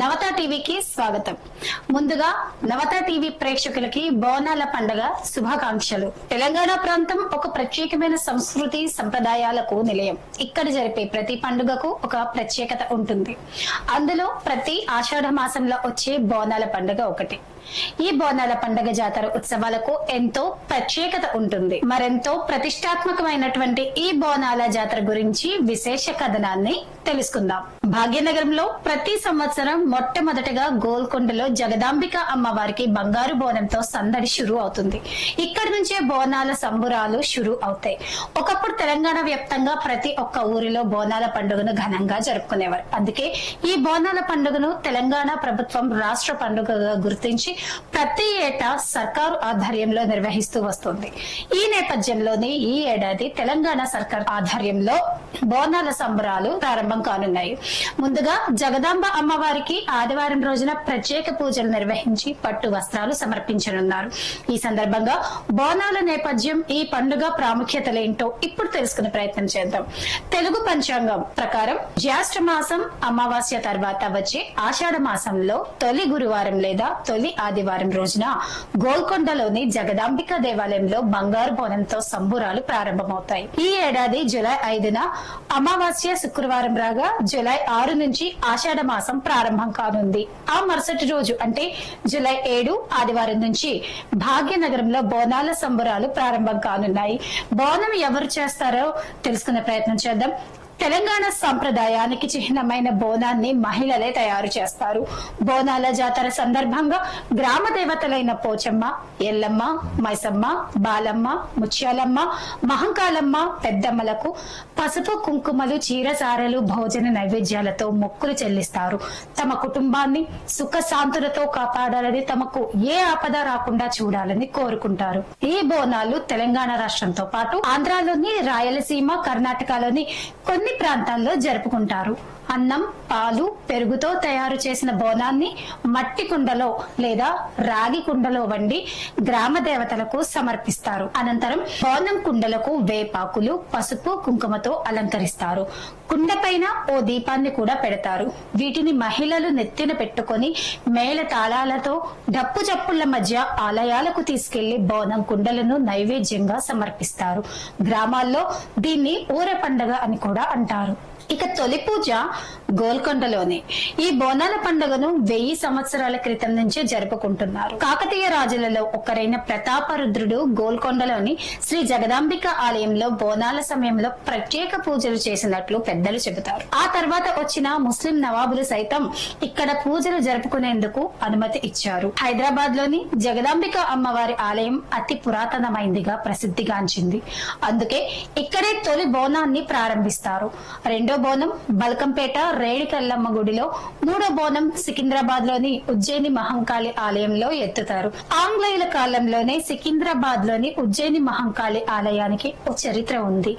నవత టీవీకి స్వాగతం. ముందుగా నవత టీవీ ప్రేక్షకులకి బోనాల పండుగ శుభాకాంక్షలు. తెలంగాణ ప్రాంతం ఒక ప్రత్యేకమైన సంస్కృతి సంప్రదాయాలకు నిలయం. ఇక్కడ జరిపే ప్రతి పండుగకు ఒక ప్రత్యేకత ఉంటుంది. అందులో ప్రతి ఆషాఢ మాసంలో వచ్చే బోనాల పండుగ ఒకటి. ఈ బోనాల పండుగ జాతర ఉత్సవాలకు ఎంతో ప్రత్యేకత ఉంటుంది. మరెంతో ప్రతిష్టాత్మకమైనటువంటి ఈ బోనాల జాతర గురించి విశేష కథనాన్ని తెలుసుకుందాం. భాగ్యనగరంలో ప్రతి సంవత్సరం మొట్టమొదటిగా గోల్కొండలో జగదాంబిక అమ్మవారికి బంగారు బోనంతో సందడి షురు అవుతుంది. ఇక్కడి నుంచే బోనాల సంబురాలు షురు అవుతాయి. ఒకప్పుడు తెలంగాణ వ్యాప్తంగా ప్రతి ఒక్క ఊరిలో బోనాల పండుగను ఘనంగా జరుపుకునేవారు. అందుకే ఈ బోనాల పండుగను తెలంగాణ ప్రభుత్వం రాష్ట్ర పండుగగా గుర్తించి ప్రతి ఏటా సర్కారు ఆధ్వర్యంలో నిర్వహిస్తూ వస్తుంది. ఈ నేపథ్యంలోనే ఈ ఏడాది తెలంగాణ సర్కార్ ఆధ్వర్యంలో బోనాల సంబరాలు ప్రారంభం కానున్నాయి. ముందుగా జగదాంబ అమ్మవారికి ఆదివారం రోజున ప్రత్యేక పూజలు నిర్వహించి పట్టు వస్త్రాలు సమర్పించనున్నారు. ఈ సందర్భంగా బోనాల నేపథ్యం, ఈ పండుగ ప్రాముఖ్యతలేంటో ఇప్పుడు తెలుసుకునే ప్రయత్నం చేద్దాం. తెలుగు పంచాంగం ప్రకారం జ్యేష్ఠ మాసం అమావాస్య తర్వాత వచ్చే ఆషాఢ మాసంలో తొలి గురువారం లేదా తొలి ఆదివారం రోజున గోల్కొండలోని జగదాంబిక దేవాలయంలో బంగారు బోనంతో సంబురాలు ప్రారంభమవుతాయి. ఈ ఏడాది జూలై 5న అమావాస్య శుక్రవారం రాగా జూలై 6 నుంచి ఆషాఢ మాసం ప్రారంభం కానుంది. ఆ మరుసటి రోజు అంటే జూలై 7 ఆదివారం నుంచి భాగ్యనగరంలో బోనాల సంబురాలు ప్రారంభం కానున్నాయి. బోనం ఎవరు చేస్తారో తెలుసుకునే ప్రయత్నం చేద్దాం. తెలంగాణ సంప్రదాయానికి చిహ్నమైన బోనాన్ని మహిళలే తయారు చేస్తారు. బోనాల జాతర సందర్భంగా గ్రామ దేవతలైన పోచమ్మ, ఎల్లమ్మ, మైసమ్మ, బాలమ్మ, ముత్యాలమ్మ, మహంకాలమ్మ, పెద్దమ్మలకు పసుపు కుంకుమలు, చీరసారలు, భోజన నైవేద్యాలతో మొక్కులు చెల్లిస్తారు. తమ కుటుంబాన్ని సుఖశాంతులతో కాపాడాలని, తమకు ఏ ఆపద రాకుండా చూడాలని కోరుకుంటారు. ఈ బోనాలు తెలంగాణ రాష్ట్రంతో పాటు ఆంధ్రాలోని రాయలసీమ, కర్ణాటకలోని కొన్ని ప్రాంతాల్లో జరుపుకుంటారు. అన్నం, పాలు, పెరుగుతో తయారు చేసిన బోనాన్ని మట్టి కుండలో లేదా రాగి కుండలో వండి గ్రామ దేవతలకు సమర్పిస్తారు. అనంతరం బోనం కుండలకు వేపాకులు, పసుపు, కుంకుమతో అలంకరిస్తారు. కుండపైన ఓ దీపాన్ని కూడా పెడతారు. వీటిని మహిళలు నెత్తిన పెట్టుకుని మేళ తాళాలతో డప్పు చప్పుళ్ల మధ్య ఆలయాలకు తీసుకెళ్లి బోనం కుండలను నైవేద్యంగా సమర్పిస్తారు. గ్రామాల్లో దీన్ని ఊర పండగ అని కూడా అంటారు. ఇక తొలి పూజ గోల్కొండలోనే. ఈ బోనాల పండుగను 1000 సంవత్సరాల క్రితం నుంచే జరుపుకుంటున్నారు. కాకతీయ రాజులలో ఒకరైన ప్రతాపరుద్రుడు గోల్కొండలోని శ్రీ జగదాంబిక ఆలయంలో బోనాల సమయంలో ప్రత్యేక పూజలు చేసినట్లు పెద్దలు చెబుతారు. ఆ తర్వాత వచ్చిన ముస్లిం నవాబులు సైతం ఇక్కడ పూజలు జరుపుకునేందుకు అనుమతి ఇచ్చారు. హైదరాబాద్ లోని జగదాంబిక అమ్మవారి ఆలయం అతి పురాతనమైందిగా ప్రసిద్ధిగాంచింది. అందుకే ఇక్కడే తొలి బోనాన్ని ప్రారంభిస్తారు. రెండో బోనం బల్కంపేట రేణికల్లమ్మ గుడిలో, మూడో బోనం సికింద్రాబాద్ లోని ఉజ్జయిని మహంకాళి ఆలయంలో ఎత్తుతారు. ఆంగ్లేయుల కాలంలోనే సికింద్రాబాద్ లోని ఉజ్జయిని మహంకాళి ఆలయానికి ఓ చరిత్ర ఉంది.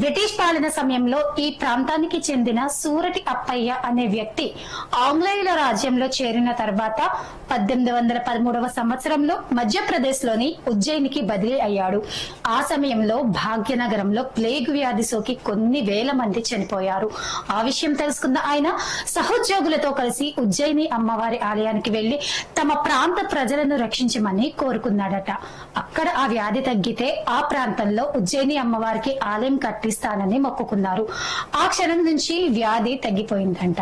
బ్రిటిష్ పాలన సమయంలో ఈ ప్రాంతానికి చెందిన సూరటి అప్పయ్య అనే వ్యక్తి ఆంగ్లేయుల రాజ్యంలో చేరిన తర్వాత 1813వ సంవత్సరంలో మధ్యప్రదేశ్ లోని ఉజ్జయినికి బదిలీ అయ్యాడు. ఆ సమయంలో భాగ్యనగరంలో ప్లేగు వ్యాధి సోకి కొన్ని వేల మంది చనిపోయారు. ఆ విషయం తెలుసుకున్న ఆయన సహోద్యోగులతో కలిసి ఉజ్జయిని అమ్మవారి ఆలయానికి వెళ్లి తమ ప్రాంత ప్రజలను రక్షించమని కోరుకున్నాడట. అక్కడ ఆ వ్యాధి తగ్గితే ఆ ప్రాంతంలో ఉజ్జయిని అమ్మవారికి ఆలయం కట్టిస్తానని మొక్కుకున్నారు. ఆ క్షణం నుంచి వ్యాధి తగ్గిపోయిందంట.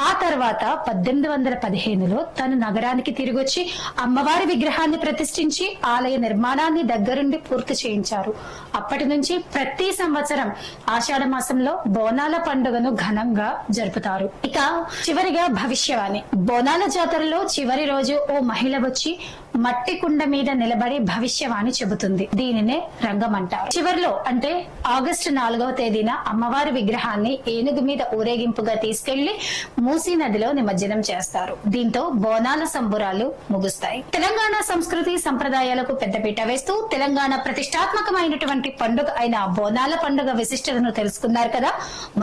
ఆ తర్వాత 1815లో తను నగరానికి తిరిగొచ్చి అమ్మవారి విగ్రహాన్ని ప్రతిష్ఠించి ఆలయ నిర్మాణాన్ని దగ్గరుండి పూర్తి చేయించారు. అప్పటి నుంచి ప్రతి సంవత్సరం ఆషాఢ మాసంలో బోనాల పండుగను ఘనంగా జరుపుతారు. ఇక చివరిగా భవిష్యవాణి. బోనాల జాతరలో చివరి రోజు ఓ మహిళ వచ్చి మట్టి కుండ మీద నిలబడి భవిష్యవాణి చెబుతుంది. దీనినే రంగం అంటారు. చివరిలో అంటే ఆగస్టు 4వ తేదీన అమ్మవారి విగ్రహాన్ని ఏనుగు మీద ఊరేగింపుగా తీసుకెళ్లి మూసీ నదిలో నిమజ్జనం చేస్తారు. దీంతో బోనాల సంబురాలు ముగుస్తాయి. తెలంగాణ సంస్కృతి సంప్రదాయాలకు పెద్దపీట వేస్తూ తెలంగాణ ప్రతిష్టాత్మకమైనటువంటి పండుగ అయిన బోనాల పండుగ విశిష్టతను తెలుసుకున్నారు కదా.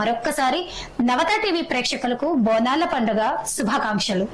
మరొక్కసారి నవత టీవీ ప్రేక్షకులకు బోనాల పండుగ శుభాకాంక్షలు.